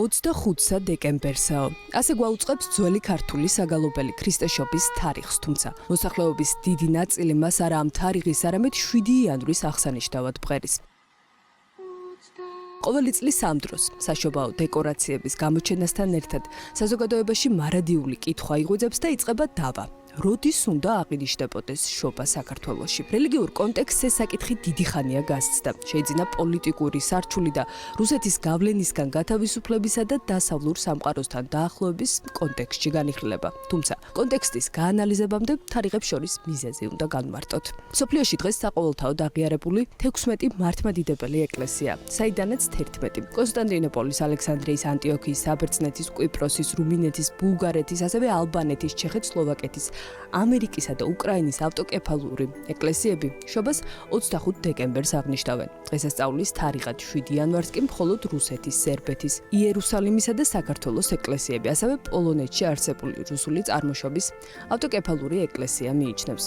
ოცდახუთსა დეკემბერსაო. ასე გვაუწყებს ძველი ქართული საგალობელი ქრისტეშობის თარიღს, თუმცა მოსახლეობის დიდი ნაწილი მას არა ამ თარიღის, არამედ 7 იანვრის აღსანიშნავად ბღერის. ყოველი წლის ამ დროს საშობაო დეკორაციების გამოჩენასთან ერთად საზოგადოებაში მარადიული კითხვა იღვიძებს და იწყება დავა. როდის უნდა აღინიშნებოდეს შობა საქართველოში? რელიგიურ კონტექსტზე საკითხი დიდი ხანია გასცდა. შეიძინა პოლიტიკური სარჩული და რუსეთის გავლენისგან გათავისუფლებისა და დასავლურ სამყაროსთან დაახლოების კონტექსტში განიხილება. თუმცა კონტექსტის გაანალიზებამდე თარიღებს შორის მიზეზი უნდა განვარტოთ. მსოფლიოში დღეს საყოველთაოდ აღიარებული 16 მართლმადიდებელი ეკლესია, საიდანაც 11 კონსტანტინოპოლის, ალექსანდრიის, ანტიოქიის, საბერძნეთის, კვიპროსის, რუმინეთის, ბულგარეთის, ასევე ალბანეთის, ჩეხეთ-სლოვაკეთის, ამერიკისა და უკრაინის ავტოკეფალური ეკლესიები შობას 25 დეკემბერს აღნიშნავენ. დღესასწაულის თარიღად 7 იანვარს კი მხოლოდ რუსეთის, სერბეთის, იერუსალიმისა და საქართველოს ეკლესიები, ასევე პოლონეთში არსებული რუსული წარმოშობის ავტოკეფალური ეკლესია მიიჩნევს.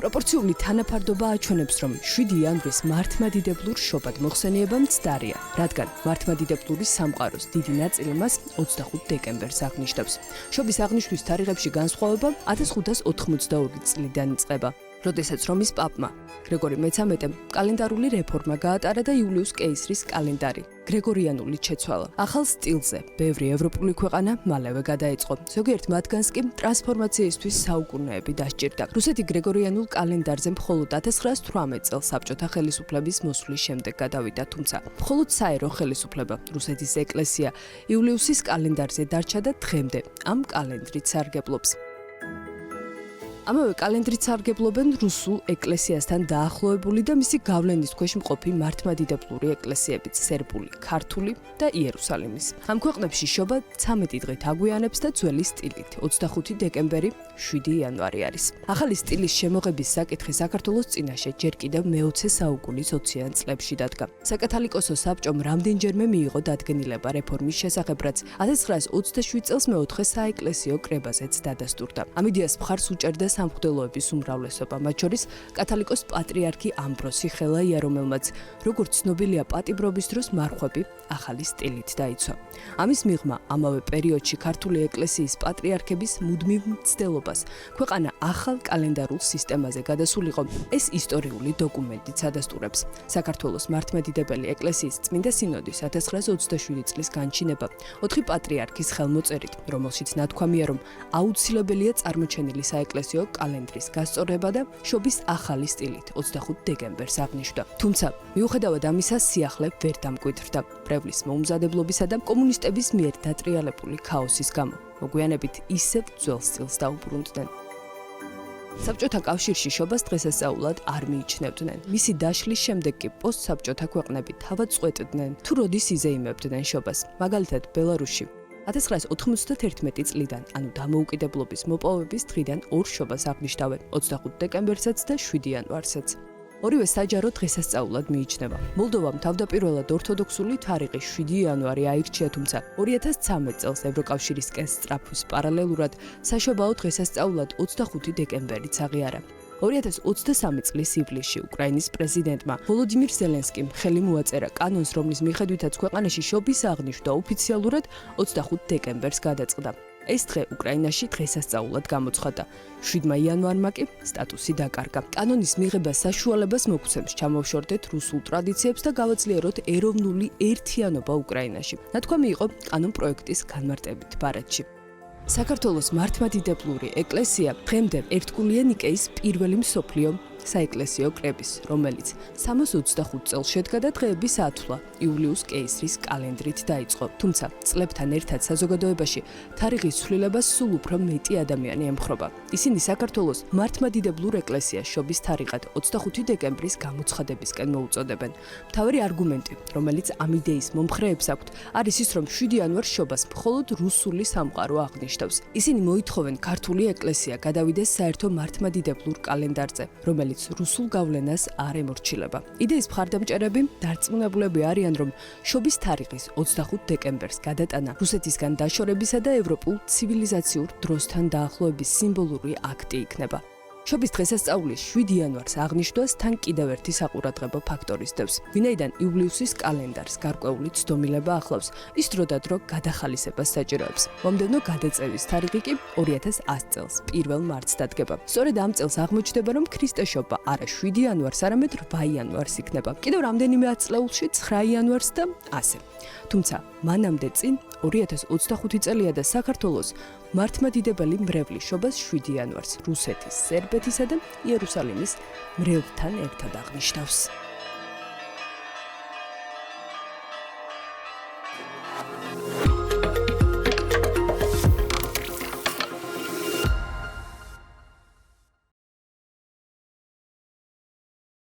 პროპორციული თანაფარდობა აჩვენებს, რომ 7 იანვრის მართლმადიდებლურ შობად მოხსენიება მცდარია, რადგან მართლმადიდებლური სამყაროს დიდი ნაწილი მას 25 დეკემბერს აღნიშნავს. შობის აღნიშვნის თარიღებში განსხვავება 1582 წლიდან იწყება, როდესაც რომის პაპმა გრეგორი მე-13-მ კალენდარული რეფორმა გაატარა და იულიუს კეისრის კალენდარი გრეგორიანულით შეცვალა. ახალ სტილზე ბევრი ევროპული ქვეყანა მალევე გადაეწყო. ზოგიერთ მათგანს კი ტრანსფორმაციისთვის საუკუნეები დასჭირდა. რუსეთი გრეგორიანულ კალენდარზე მხოლოდ 1918 წელს საბჭოთა ხელისუფლების მოსვლის შემდეგ გადავიდა, თუმცა მხოლოდ საერო ხელისუფლება რუსეთის ეკლესია იულიუსის კალენდარზე დარჩა და დღემდე ამ კალენდრით სარგებლობს. ამავე კალენდრით სარგებლობენ რუსულ ეკლესიასთან დაახლოებული და მისი გავლენის ქვეშ მყოფი მართლმადიდებლური ეკლესიებიც, სერბული, ქართული და იერუსალიმის. ამ ქვეყნებში შობა 13 დღით აგვიანებს და ძველი სტილით 25 დეკემბერი 7 იანვარი არის. ახალი სტილის შემოღების საკითხი საქართველოს წინაშე ჯერ კიდევ მე-20 საუკუნის 20-იან წლებში დადგა. საკათალიკოსო საბჭომ რამდენჯერმე მიიღო დადგენილება რეფორმის შესახებ, რაც 1927 წელს მეოთხე საეკლესიო კრებაზეც დადასტურდა. ამ იდეას მხარს უჭერდა სამღვდელოების უმრავლესობა, მათ შორის კათალიკოს პატრიარქი ამბროსი ხელაია, რომელმაც როგორც ცნობილია პატიმრობის დროს მარხვები ახალი სტილით დაიცვა. ამის მიღმა ამავე პერიოდში ქართული ეკლესიის პატრიარქების მუდმივ მცდელობას ქვეყანა ახალ კალენდარულ სისტემაზე გადასულიყო, ეს ისტორიული დოკუმენტიც ადასტურებს. საქართველოს მართლმადიდებელი ეკლესიის წმინდა სინოდის 1927 წლის განჩინება 4 პატრიარქის ხელმოწერით, რომელშიც ნათქვამია, რომ აუცილებელია წარმოჩენილი საეკლესიო კალენდრის გასწორება და შობის ახალი სტილით 25 დეკემბერს აღნიშნა. თუმცა, მიუხედავად ამისა, სიახლე ვერ დამკვიდრდა პრევლის მოუმზადებლობისა და კომუნისტების მიერ დატრიალებული ქაოსის გამო. მოგვიანებით ისევ ძველ სტილს დაუბრუნდნენ. საბჭოთა კავშირში შობას დღესასწაულად არ მიიჩნევდნენ. მისი დაშლის შემდეგ კი პოსტსაბჭოთა ქვეყნები თავად წყვეტდნენ, თუ როდის იზეიმებდნენ შობას. მაგალითად, ბელარუსში 1991 წლიდან, ანუ დამოუკიდებლობის მოპოვების დღიდან ორ შობას აღნიშნავენ 25 დეკემბერსაც და 7 იანვარსაც. ორივე საჯარო დღესასწაულად მიიჩნევა. მოლდოვამ თავდაპირველად ორთოდოქსული თარიღი 7 იანვარი აირჩია, თუმცა 2013 წელს ევროკავშირისკენ სწრაფვის პარალელურად საშობაო დღესასწაულად 25 დეკემბერიც აღიარა. 2023 წლის ივლისში უკრაინის პრეზიდენტმა ვოლოდიმირ ზელენსკიმ ხელი მოაწერა კანონს, რომლის მიხედვითაც ქვეყანაში შობის აღნიშვნა ოფიციალურად 25 დეკემბერს გადაწყდა. ეს დღე უკრაინაში დღესასწაულად გამოცხადა. 7 იანვარმა კი სტატუსი დაკარგა. კანონის მიღებას საშუალებას მოგცემს ჩამოვშორდეთ რუსულ ტრადიციებს და გავაძლიეროთ ეროვნული ერთიანობა უკრაინაში. ნათქვამი იყო კანონ პროექტის განმარტებით ბარათში. საქართველოს მართლმადიდებლური ეკლესია დღემდე ერთგულია ნიკეის პირველი მსოფლიო საეკლესიო კრების, რომელიც 325 წელს შედგა და დღეების ათვლა იულიუს კეისრის კალენდრით დაიწყო. თუმცა, წლებთან ერთად საზოგადოებაში თარიღის ცვლილებას სულ უფრო მეტი ადამიანი ემხრობა. ისინი საქართველოს მართლმადიდებლურ ეკლესიას შობის თარიღად 25 დეკემბრის გამოცხადებისკენ მოუწოდებენ. მთავარი არგუმენტი, რომელიც ამ იდეის მომხრეებს აქვთ, არის ის, რომ 7 იანვარს შობას მხოლოდ რუსული სამყარო აღნიშნავს. ისინი მოითხოვენ ქართული ეკლესია გადავიდეს საერთო მართლმადიდებლურ კალენდარზე, რომელიც რუსულ გავლენას არ ემორჩილება. იდეის მხარდამჭერები დარწმუნებულები არიან, რომ შობის თარიღის 25 დეკემბერს გადატანა რუსეთისგან დაშორებისა და ევროპულ ცივილიზაციურ დროსთან დაახლოების სიმბოლური აქტი იქნება. შობის დღესასწაულის 7 იანვარს აღნიშნვას თან კიდევ ერთი საყურადღებო ფაქტორი სდევს. ვინაიდან იულიუსის კალენდარს გარკვეული ცდომილება ახლავს, ის დროდადრო გადახალისებას საჭიროებს. მომდევნო გადაწევის თარიღი კი 2010 წელს 1 მარტს დადგება. სწორედ ამ წელს აღმოჩნდება, რომ ქრისტეშობა არა 7 იანვარს, არამედ 8 იანვარს იქნება. კიდევ რამდენიმე ათწლეულში 9 იანვარს და ასე. თუმცა მანამდე წინ 2025 წელია და საქართველოს მართლმადიდებელი მრევლის შობას 7 იანვარს რუსეთის, სერბეთისა და იერუსალიმის მრევლთან ერთად აღნიშნავს.